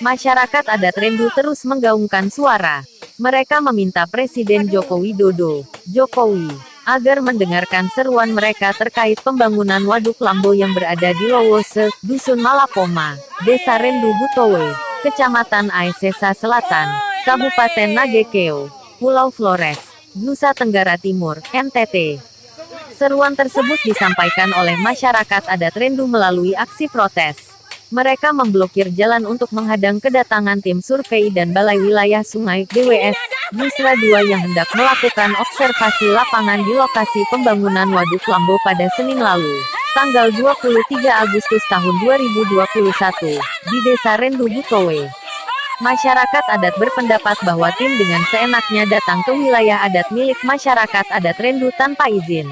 Masyarakat adat Rendu terus menggaungkan suara. Mereka meminta Presiden Joko Widodo, Jokowi, agar mendengarkan seruan mereka terkait pembangunan Waduk Lambo yang berada di Lowose, Dusun Malapoma, Desa Rendu Butowe, Kecamatan Aesesa Selatan, Kabupaten Nagekeo, Pulau Flores, Nusa Tenggara Timur, NTT. Seruan tersebut disampaikan oleh masyarakat adat Rendu melalui aksi protes. Mereka memblokir jalan untuk menghadang kedatangan tim survei dan Balai Wilayah Sungai (BWS) Nusra II yang hendak melakukan observasi lapangan di lokasi pembangunan Waduk Lambo pada Senin lalu, tanggal 23 Agustus tahun 2021, di Desa Rendu Butowe. Masyarakat adat berpendapat bahwa tim dengan seenaknya datang ke wilayah adat milik masyarakat adat Rendu tanpa izin.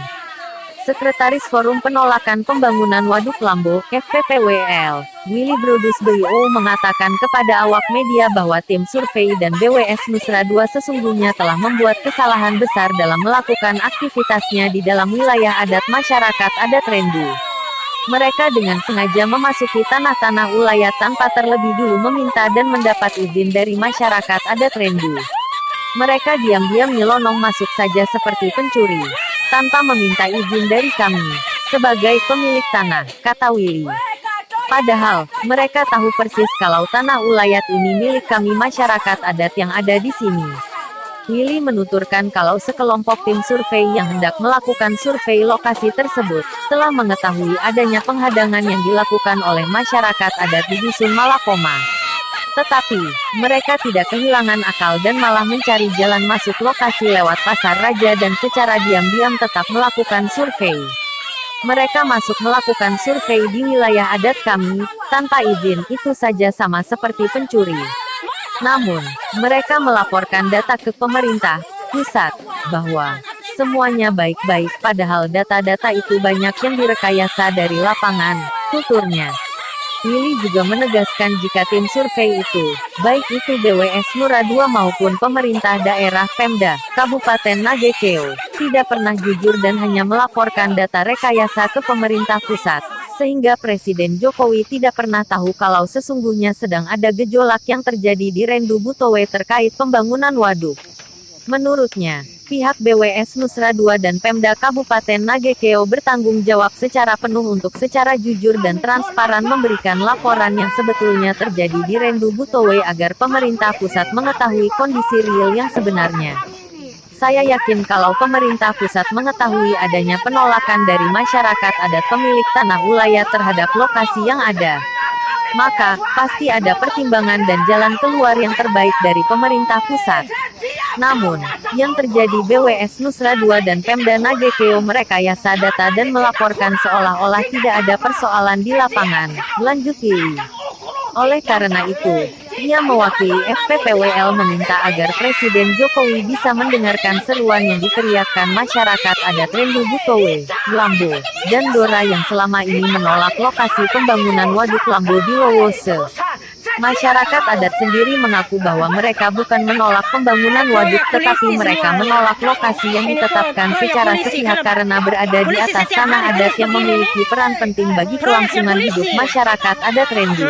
Sekretaris Forum Penolakan Pembangunan Waduk Lambo, FPPWL, Willy Brodus BIO mengatakan kepada awak media bahwa tim survei dan BWS Nusra II sesungguhnya telah membuat kesalahan besar dalam melakukan aktivitasnya di dalam wilayah adat masyarakat adat Rendu. Mereka dengan sengaja memasuki tanah-tanah ulayat tanpa terlebih dulu meminta dan mendapat izin dari masyarakat adat Rendu. Mereka diam-diam nyelonong masuk saja seperti pencuri, tanpa meminta izin dari kami, sebagai pemilik tanah, kata Willy. Padahal, mereka tahu persis kalau tanah ulayat ini milik kami masyarakat adat yang ada di sini. Willy menuturkan kalau sekelompok tim survei yang hendak melakukan survei lokasi tersebut, telah mengetahui adanya penghadangan yang dilakukan oleh masyarakat adat di Dusun Malapoma. Tetapi, mereka tidak kehilangan akal dan malah mencari jalan masuk lokasi lewat Pasar Raja dan secara diam-diam tetap melakukan survei. Mereka masuk melakukan survei di wilayah adat kami, tanpa izin, itu saja sama seperti pencuri. Namun, mereka melaporkan data ke pemerintah pusat, bahwa semuanya baik-baik, padahal data-data itu banyak yang direkayasa dari lapangan, tuturnya. Willy juga menegaskan jika tim survei itu, baik itu BWS Nusra II maupun pemerintah daerah Pemda, Kabupaten Nagekeo, tidak pernah jujur dan hanya melaporkan data rekayasa ke pemerintah pusat, sehingga Presiden Jokowi tidak pernah tahu kalau sesungguhnya sedang ada gejolak yang terjadi di Rendu Butowe terkait pembangunan waduk. Menurutnya, pihak BWS Nusra II dan Pemda Kabupaten Nagekeo bertanggung jawab secara penuh untuk secara jujur dan transparan memberikan laporan yang sebetulnya terjadi di Rendu Butowe agar pemerintah pusat mengetahui kondisi real yang sebenarnya. Saya yakin kalau pemerintah pusat mengetahui adanya penolakan dari masyarakat adat pemilik tanah ulayat terhadap lokasi yang ada, maka pasti ada pertimbangan dan jalan keluar yang terbaik dari pemerintah pusat. Namun, yang terjadi BWS Nusra II dan Pemda Nagekeo merekayasa data dan melaporkan seolah-olah tidak ada persoalan di lapangan, lanjut Willy. Oleh karena itu, ia mewakili FPPWL meminta agar Presiden Jokowi bisa mendengarkan seruan yang diteriakkan masyarakat adat Rendu Butowe, Lambo, dan Dora yang selama ini menolak lokasi pembangunan Waduk Lambo di Lowose. Masyarakat adat sendiri mengaku bahwa mereka bukan menolak pembangunan waduk tetapi mereka menolak lokasi yang ditetapkan secara sepihak karena berada di atas tanah adat yang memiliki peran penting bagi kelangsungan hidup masyarakat adat Rendu.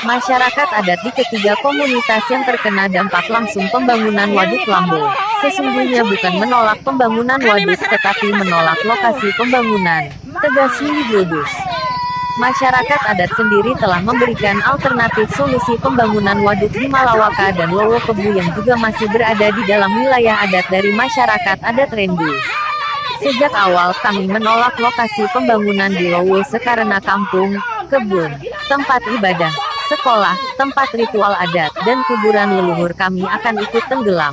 Masyarakat adat di ketiga komunitas yang terkena dampak langsung pembangunan Waduk Lambo, sesungguhnya bukan menolak pembangunan waduk tetapi menolak lokasi pembangunan, tegas Willy Brodus. Masyarakat adat sendiri telah memberikan alternatif solusi pembangunan waduk di Malawaka dan Lowo Kebu yang juga masih berada di dalam wilayah adat dari masyarakat adat Rendu. Sejak awal kami menolak lokasi pembangunan di Lowose karena kampung, kebun, tempat ibadah, sekolah, tempat ritual adat, dan kuburan leluhur kami akan ikut tenggelam.